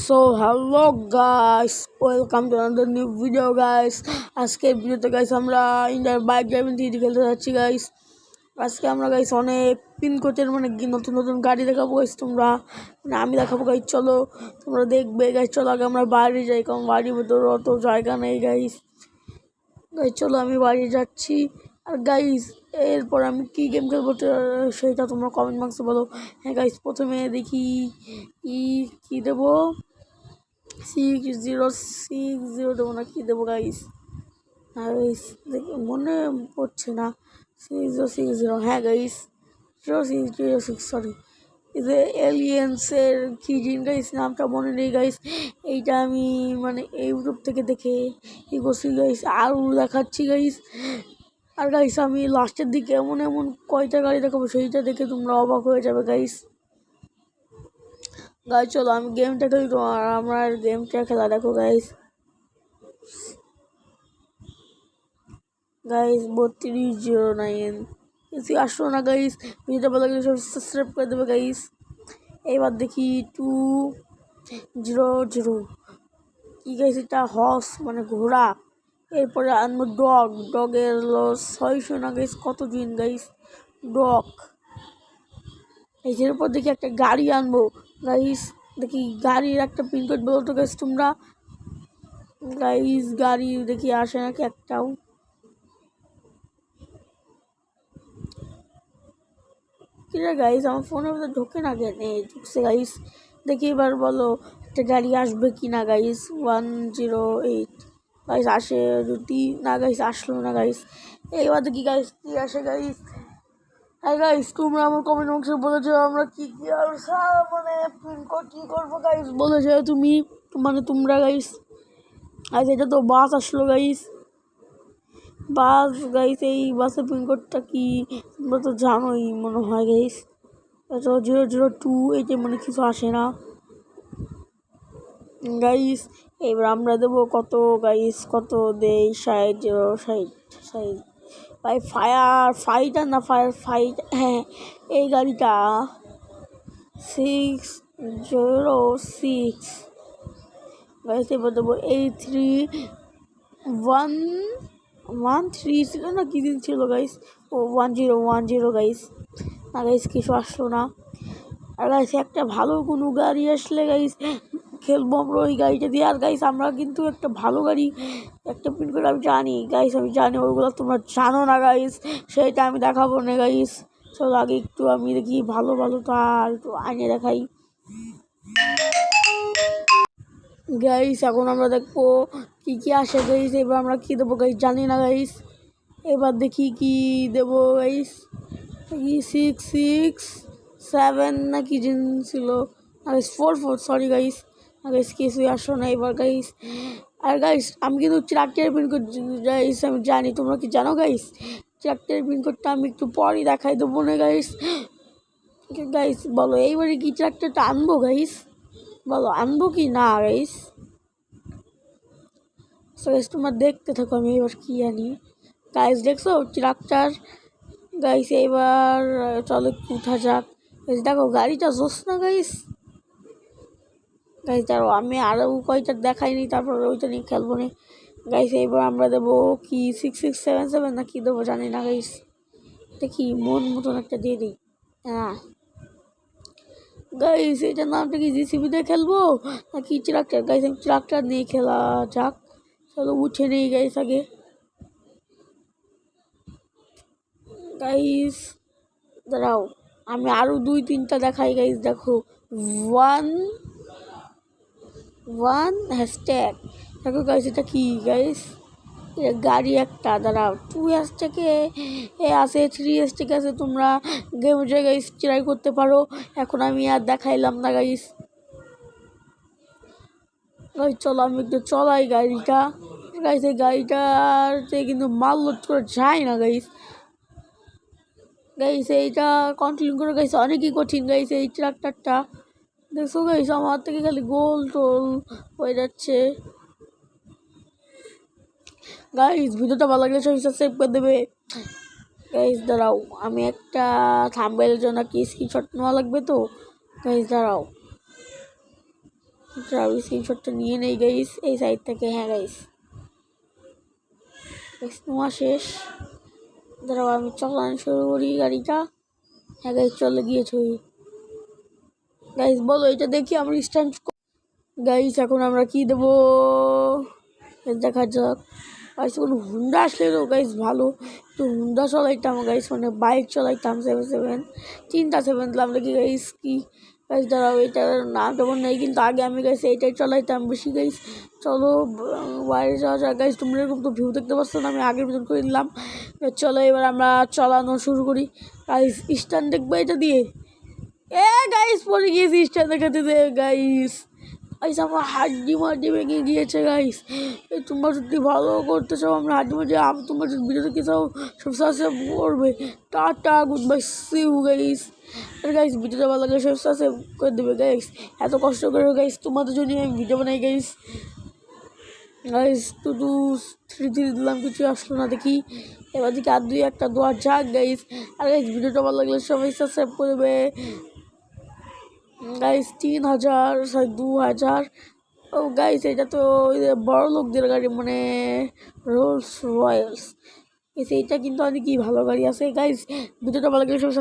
So hello guys, welcome to another new video guys. আজকের ভিডিওতে guys আমরা ইন্ডিয়ার বাইক ড্রাইভিং থ্রি খেলতে যাচ্ছি গাইস। আজকে আমরা গাইস অনেক পিন কোচের নতুন নতুন গাড়ি দেখাবো গাইস। তোমরা আমি দেখাবো গাইস, চলো তোমরা দেখবে গাইস। চলো আগে আমরা বাড়ি যাই, কারণ বাড়ির ভিতরে অত জায়গা নেই গাইস। চলো আমি বাড়ি যাচ্ছি। আর গাইস এরপর আমি কি গেম খেলবো সেটা তোমরা কমেন্ট বক্সে বলো। হ্যাঁ গাইস, প্রথমে দেখি কি দেবো, 6060 দেবো না কি দেবো গাইস। আর গাইস দেখি মনে পড়ছে না, 6060। হ্যাঁ গাইস, 0606, সরি। এই যে এলিয়েন্সের কি জিন গাইস, নামটা মনে নেই গাইস। এইটা আমি ইউটিউব থেকে দেখে করছি গাইস, আরও দেখাচ্ছি গাইস। আর গাইস আমি লাস্টের দিকে এমন এমন কয়টা গাড়ি দেখাবো, সেইটা দেখে তোমরা অবাক হয়ে যাবে গাইস। চলো আমি গেমটা খেলি, তোমার আমার গেমটা খেলা দেখো গাইস। 3209 কিছু আসলো না গাইস। ভিডিওটা ভালো লাগলে সব সাবস্ক্রাইব করে দেবে গাইস। এবার দেখি 200 কি গাইস, এটা হর্স ঘোড়া। এরপরে আনবো ডগের 600 না গাইস, কত দিন গাইস ডগ। এর পর দেখি একটা গাড়ি আনবো গাইস। দেখি গাড়ির একটা পিনকোড বলো তো গাইস তোমরা। গাইস গাড়ি দেখি আসে নাকি একটাও। কিরে গাইস, আমার ফোনের মধ্যে ঢোকে না কেন? ঢুকছে গাইস। দেখি এবার বলো একটা গাড়ি আসবে কি না গাইস। 108 গাইস আসে যদি না গাইস, আসলো না গাইস। এইবার দেখি গাইস কি আসে গাইস। হ্যাঁ গাইস, তোমরা আমার কমেন্ট বক্সে বলেছো আমরা কি আর পিনকোড কি করবো গাইস, বলেছো তুমি তোমরা গাইস। আজ এটা তো বাস আসলো গাইস, বাস গাইস। এই বাসের পিনকোডটা কি তোমরা তো জানোই মনে হয় গাইস। এটা 002, এইটা কিছু আসে না গাইস। এবার আমরা দেবো কত গাইস, কত দেই 60 ভাই। ফাইটার না ফাইট, হ্যাঁ এই গাড়িটা 606 গাইস। এবার দেবো 8313 ছিল না, কি দিন ছিল গাইস। ও 1010 গাইস। না গাইস কিছু আসলো না। আর গাইস একটা ভালো কোনো গাড়ি আসলে গাইস খেলবো আমরা ওই গাড়িটা দিয়ে। আর গাইস আমরা কিন্তু একটা ভালো গাড়ি, একটা পিনকোড আমি জানি গাইস, আমি জানি ওইগুলো তোমরা জানো না গাইস, সেইটা আমি দেখাবো না গাইস। চলো আগে একটু আমি দেখি ভালো আর একটু আইনে দেখাই গাইস। এখন আমরা দেখবো কি আসে গাইস। এবার আমরা কি দেবো গাইস জানি না গাইস। এবার দেখি কি দেবো গাইস। 667 না কি জিন ছিল, আর 44, সরি গাইস। গাইস কিছুই আসো না এবার গাইস। আর গাইস আমি কিন্তু ট্রাক্টরের পিনকোড গাইস আমি জানি, তোমরা কি জানো গাইস? ট্রাক্টরের পিনকোডটা আমি একটু পরই দেখাই দেবো না গাইস। গাইস বলো এইবারে কি ট্রাক্টরটা আনবো গাইস, বলো আনবো কি না গাইস। তোমরা দেখতে থাকো, আমি এবার কি আনি গাইস। দেখছো ট্রাক্টর গাইস। এবার চলো উঠা যাক গাইস। দেখো গাড়িটা জোস না গাইস। দাঁড়ো আমি আরও কয়টা দেখাইনি, তারপর ওইটা নিয়ে খেলবো না গাইস। এবার আমরা দেবো কি 6677 না কি দেবো জানি না গাইস। দেখি মন মতন একটা দিয়ে দিই। হ্যাঁ গাইস, এটার নামটা কি জিসিবি দিয়ে খেলবো নাকি ট্রাক্টর গাইস? আমি ট্রাক্টর নিয়ে খেলা যাক। চলো উঠে নেই গাইস আগে গাইস। দাঁড়াও আমি আরও 2-3টা দেখাই গাইস। দেখো 1 হ্যাশট্যাগ। দেখো গাইস এটা কি গাইস, গাড়ি একটা। দাঁড়াও 2 হ্যাশট্যাগে আছে, 3 হ্যাশট্যাগ আছে। তোমরা গেমের জায়গায় ট্রাই করতে পারো। এখন আমি আর দেখাইলাম না গাইস। চলো আমি একটু চলাই গাড়িটা গাইস। এই গাড়িটাতে কিন্তু মাল লোড করে যায় না গাইস। এইটা কন্টিনিউ করে গাইস অনেকই কঠিন গাইস এই ট্রাক্টরটা। দেখছো গাইস আমার থেকে খালি গোল টোল হয়ে যাচ্ছে গাইস। ভিডিওটা ভালো লাগলে সবাই সাবস্ক্রাইব করে দেবে গাইস। দাঁড়াও আমি একটা থাম্বনেইলের জন্য কি স্ক্রিনশট নেওয়া লাগবে তো গাইস। দাঁড়াও ট্রাভেল স্ক্রিনশটটা নিয়ে নেই গাইস এই সাইড থেকে। হ্যাঁ গাইস, নোয়া শেষ। দাঁড়াও আমি চালানো শুরু করি গাড়িটা। হ্যাঁ গাইস চলে গিয়েছে। গাইস বলো এটা দেখি আমরা স্ট্যান্ড। গাইস এখন আমরা কি দেবো দেখা যাক। গাইস এখন হুন্ডা আসলে তো গাইস ভালো, তো হুন্ডা চলাইতাম গাইস, মানে বাইক চলাইতাম 7-7 চিন্তা 7 দিলাম দেখি গাইস কি। গাইস দাঁড়াও এটার নাম তেমন নেই, কিন্তু আগে আমি গাইস এইটাই চলাইতাম বেশি গাইস। চলো বাইরে যাওয়া যাক গাইস। তোমরা এরকম তো ভিউ দেখতে পাচ্ছ না, আমি আগের ভিতর করে নিলাম। চলো এবার আমরা চালানো শুরু করি গাইস। স্ট্যান্ড দেখবো এটা দিয়ে। গাইস পরে গিয়েছি স্ট্যান্ড দেখাতে গাইস। গাইস আমার হাড্ডি মাড্ডি ভেঙে গিয়েছে গাইস। তোমরা যদি ভালো করতে চাও আমরা হাড্ডি মাড্ডি, তোমরা যদি ভিডিও দেখতে চাও সাবস্ক্রাইব করবে। Tata goodbye see you guys. আর গাইস ভিডিওটা ভালো লাগলে সাবস্ক্রাইব করে দেবে গাইস। এত কষ্ট করে গাইস তোমাদের জন্য আমি ভিডিও বানাই গাইস। গাইস টু 3 দিলাম, কিছু আসলো না দেখি। এবার দিকে আর 2-1টা দোয়া যাক গাইস। আর গাইস ভিডিওটা ভালো লাগলে সবাই সাবস্ক্রাইব করবে গাইস। 3000 সরি 2000। ও গাইস এটা তো বড় লোকদের গাড়ি, মানে রোলস রয়েলস। এইটা কিন্তু অনেকই ভালো গাড়ি আছে গাইস। ভিডিওটা ভালো লাগলে সব